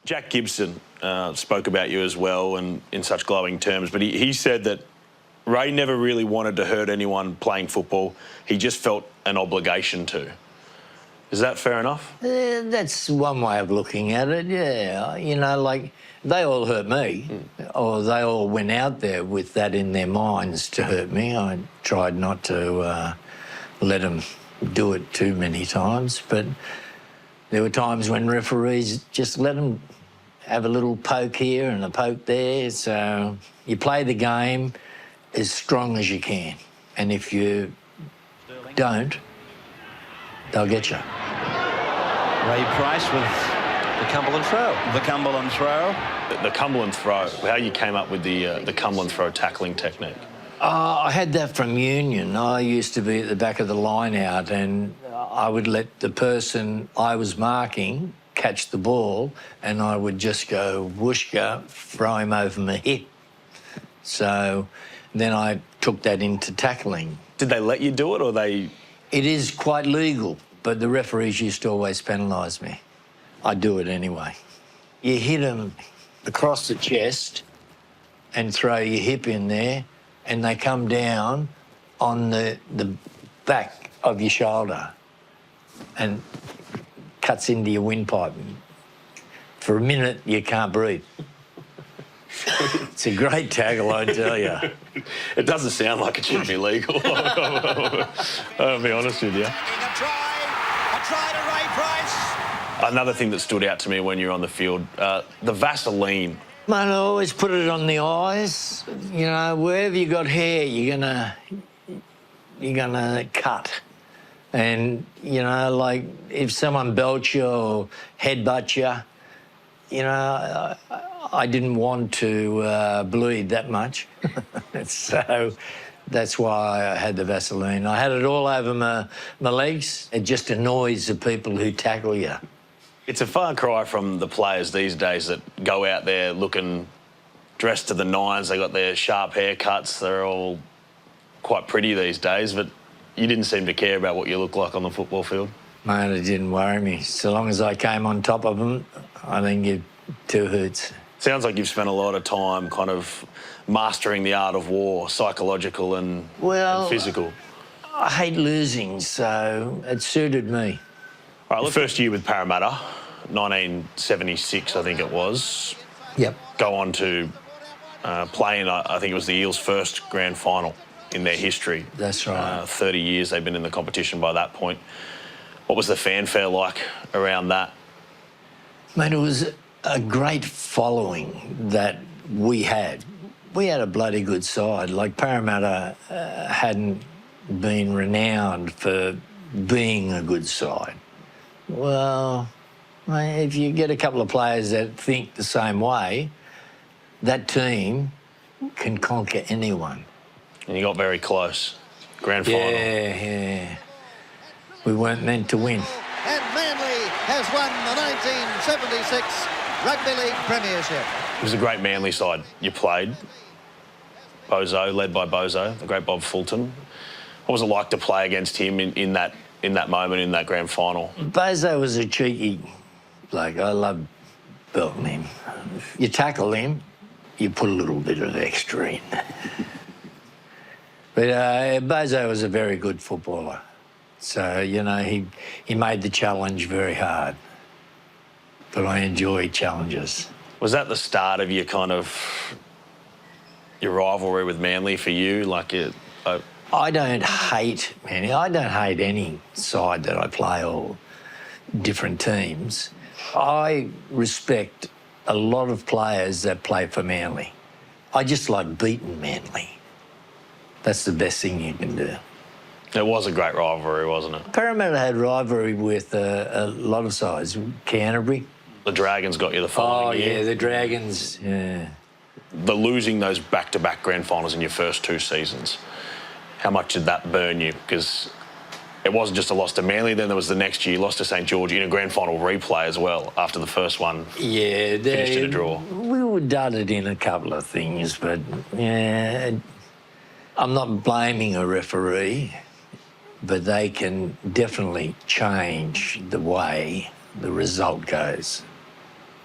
Jack Gibson spoke about you as well, and in such glowing terms, but he said that Ray never really wanted to hurt anyone playing football. He just felt an obligation to. Is that fair enough? That's one way of looking at it, yeah. You know, like, they all hurt me, or they all went out there with that in their minds to hurt me. I tried not to let them do it too many times, but there were times when referees just let them have a little poke here and a poke there. So you play the game as strong as you can, and if you don't, they'll get you. Ray Price with the Cumberland throw. The Cumberland throw. The Cumberland throw, how you came up with the Cumberland throw tackling technique? I had that from Union. I used to be at the back of the line out, and I would let the person I was marking catch the ball, and I would just go whooshka, throw him over my hip. So then I took that into tackling. Did they let you do it, or they...? It is quite legal, but the referees used to always penalise me. I do it anyway. You hit them across the chest and throw your hip in there, and they come down on the back of your shoulder and cuts into your windpipe. For a minute, you can't breathe. It's a great tackle, I tell you. It doesn't sound like it should be legal. I'll be honest with you. A try to Ray Price. Another thing that stood out to me when you're on the field, the Vaseline. Mate, I always put it on the eyes. You know, wherever you got hair, you're gonna cut. And, you know, like, if someone belts you or headbutt you, you know, I didn't want to bleed that much. So that's why I had the Vaseline. I had it all over my legs. It just annoys the people who tackle you. It's a far cry from the players these days that go out there looking dressed to the nines. They got their sharp haircuts. They're all quite pretty these days, but you didn't seem to care about what you look like on the football field. Mate, it didn't worry me. So long as I came on top of them, I didn't give two hoots. Sounds like you've spent a lot of time kind of mastering the art of war, psychological and physical. I hate losing, so it suited me. All right, first year with Parramatta, 1976, I think it was. Yep. Go on to play in, I think it was the Eels' first grand final in their history. That's right. 30 years they've been in the competition by that point. What was the fanfare like around that? Mate, it was a great following that we had. We had a bloody good side. Like, Parramatta hadn't been renowned for being a good side. Well, mate, if you get a couple of players that think the same way, that team can conquer anyone. And you got very close. Grand final. Yeah. We weren't meant to win. And Manly has won the 1976 Rugby League Premiership. It was a great Manly side you played. Bozo, led by Bozo, the great Bob Fulton. What was it like to play against him in that moment, in that grand final? Bozo was a cheeky bloke. I loved belting him. You tackle him, you put a little bit of extra in. But Bozo was a very good footballer. So, you know, he made the challenge very hard. But I enjoy challenges. Was that the start of your your rivalry with Manly for you? Like I don't hate Manly. I don't hate any side that I play or different teams. I respect a lot of players that play for Manly. I just like beating Manly. That's the best thing you can do. It was a great rivalry, wasn't it? Parramatta had rivalry with a lot of sides. Canterbury. The Dragons got you the following year. Oh, yeah, the Dragons, yeah. The losing those back-to-back grand finals in your first two seasons, how much did that burn you? Because it wasn't just a loss to Manly, then there was the next year, lost to St George in a grand final replay as well after the first one. Yeah, finished in a draw. We were dudded in a couple of things, but yeah, I'm not blaming a referee, but they can definitely change the way the result goes.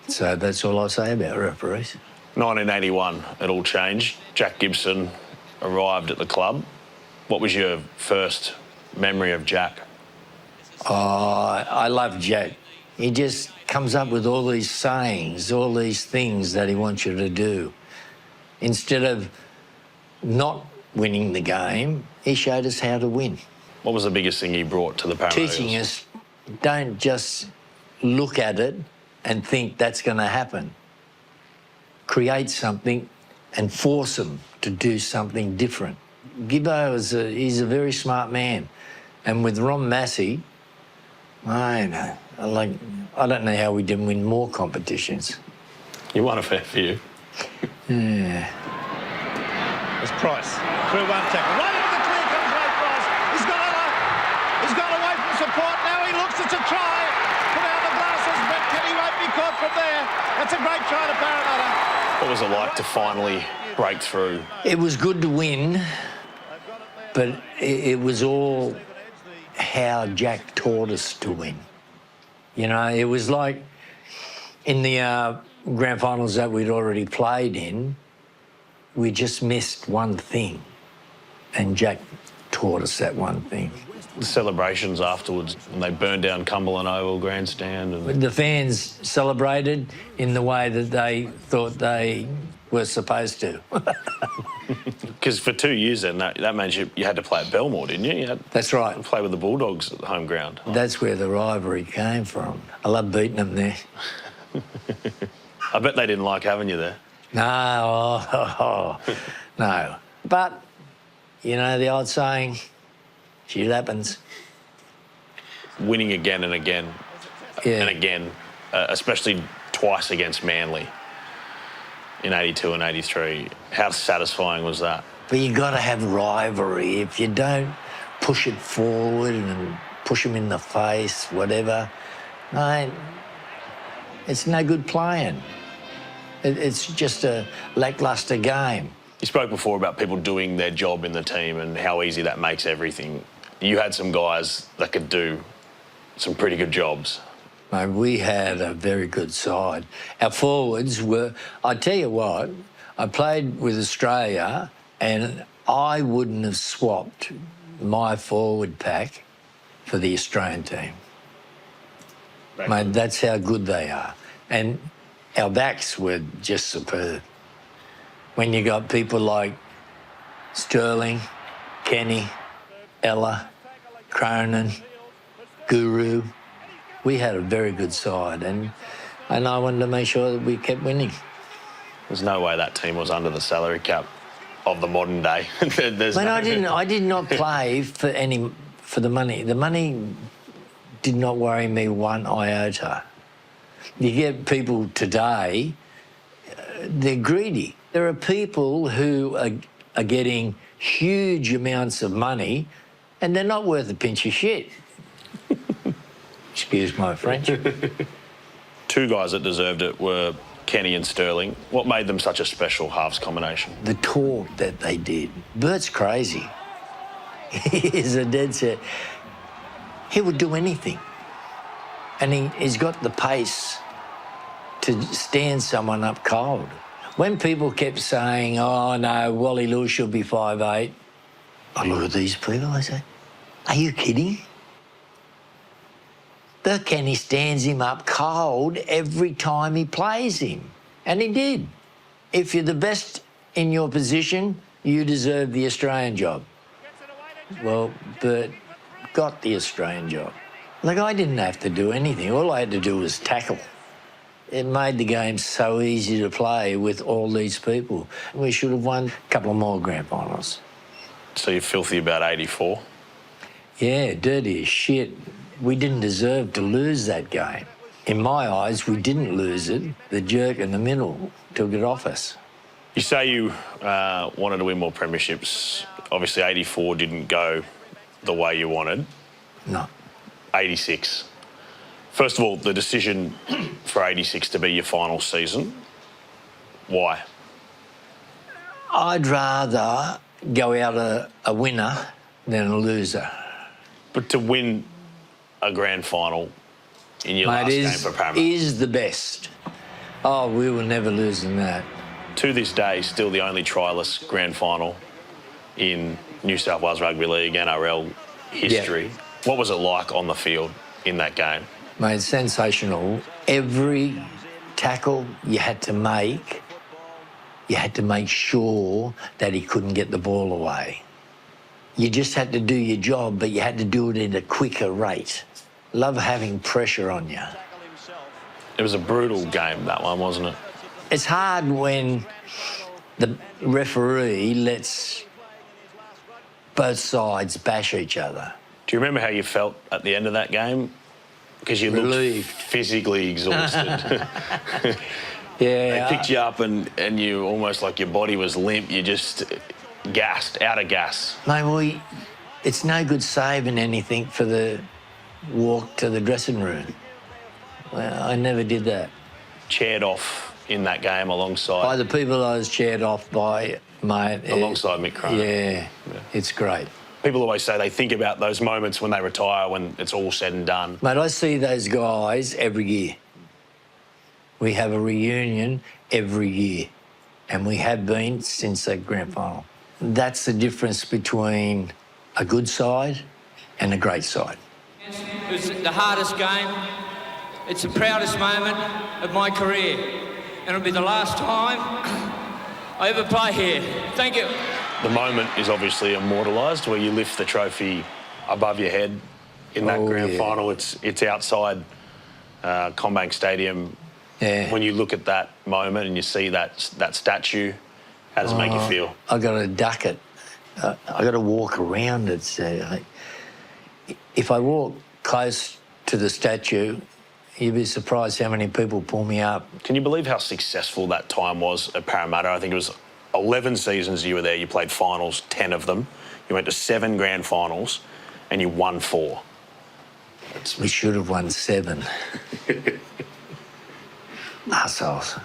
So that's all I say about referees. 1981, it all changed. Jack Gibson arrived at the club. What was your first memory of Jack? Oh, I love Jack. He just comes up with all these sayings, all these things that he wants you to do. Instead of not winning the game, he showed us how to win. What was the biggest thing he brought to the Parramatta Teaching Eels? us, don't just look at it and think that's going to happen. Create something and force them to do something different. Gibbo he's a very smart man. And with Ron Massey, I don't know how we didn't win more competitions. You won a fair few. Yeah. It's Price through one tackle. Right into the clear comes Ray Price. He's got away from support. Now he looks, it's a try. Put out the glasses, but Kenny won't be caught from there. That's a great try to Parramatta. What was it like to finally break through? It was good to win, but it was all how Jack taught us to win. You know, it was like in the grand finals that we'd already played in, we just missed one thing, and Jack taught us that one thing. The celebrations afterwards, when they burned down Cumberland Oval grandstand. And The fans celebrated in the way that they thought they were supposed to. because for 2 years then, that meant you had to play at Belmore, didn't you? You had That's right. to play with the Bulldogs at the home ground. That's where the rivalry came from. I love beating them there. I bet they didn't like having you there. No, no. But, you know, the old saying, shit happens. Winning again and again Yeah. and again, especially twice against Manly in 82 and 83. How satisfying was that? But you got to have rivalry. If you don't push it forward and push them in the face, whatever, mate, it's no good playing. It's just a lacklustre game. You spoke before about people doing their job in the team and how easy that makes everything. You had some guys that could do some pretty good jobs. Mate, we had a very good side. Our forwards were... I tell you what, I played with Australia and I wouldn't have swapped my forward pack for the Australian team. Mate, that's how good they are. And our backs were just superb. When you got people like Sterling, Kenny, Ella, Cronin, Guru, we had a very good side, and I wanted to make sure that we kept winning. There's no way that team was under the salary cap of the modern day. There's But no... I did not play for the money. The money did not worry me one iota. You get people today, they're greedy. There are people who are getting huge amounts of money and they're not worth a pinch of shit. Excuse my French. Two guys that deserved it were Kenny and Sterling. What made them such a special halves combination? The talk that they did. Bert's crazy. He's a dead set. He would do anything. And he's got the pace to stand someone up cold. When people kept saying, oh, no, Wally Lewis should be 5'8", I look at these people, I say, are you kidding? But Kenny stands him up cold every time he plays him. And he did. If you're the best in your position, you deserve the Australian job. Well, Bert got the Australian job. Like, I didn't have to do anything. All I had to do was tackle. It made the game so easy to play with all these people. We should have won a couple of more grand finals. So you're filthy about 84? Yeah, dirty as shit. We didn't deserve to lose that game. In my eyes, we didn't lose it. The jerk in the middle took it off us. You say you wanted to win more premierships. Obviously, 84 didn't go the way you wanted. No. 86. First of all, the decision for 86 to be your final season, why? I'd rather go out a winner than a loser. But to win a grand final in your last game for Parramatta. Is the best. Oh, we were never losing that. To this day, still the only trialist grand final in New South Wales Rugby League NRL history. Yeah. What was it like on the field in that game? Mate, sensational. Every tackle you had to make sure that he couldn't get the ball away. You just had to do your job, but you had to do it at a quicker rate. Love having pressure on you. It was a brutal game, that one, wasn't it? It's hard when the referee lets both sides bash each other. Do you remember how you felt at the end of that game? Because you Relieved. looked physically exhausted. Yeah. They picked you up and you almost like your body was limp. You just gassed, out of gas. Mate, well, it's no good saving anything for the walk to the dressing room. Well, I never did that. Chaired off in that game By alongside the people I was chaired off by, mate. alongside Mick Cronin. Yeah, it's great. People always say they think about those moments when they retire, when it's all said and done. Mate, I see those guys every year. We have a reunion every year, and we have been since the grand final. That's the difference between a good side and a great side. It was the hardest game. It's the proudest moment of my career, and it'll be the last time I ever play here. Thank you. The moment is obviously immortalised, where you lift the trophy above your head in that grand final. It's outside Combank Stadium. Yeah. When you look at that moment and you see that statue, how does it make you feel? I got to duck it. I got to walk around it. If I walk close to the statue, you'd be surprised how many people pull me up. Can you believe how successful that time was at Parramatta? I think it was 11 seasons you were there. You played finals, 10 of them. You went to 7 grand finals and you won 4. We should have won 7. Arseholes.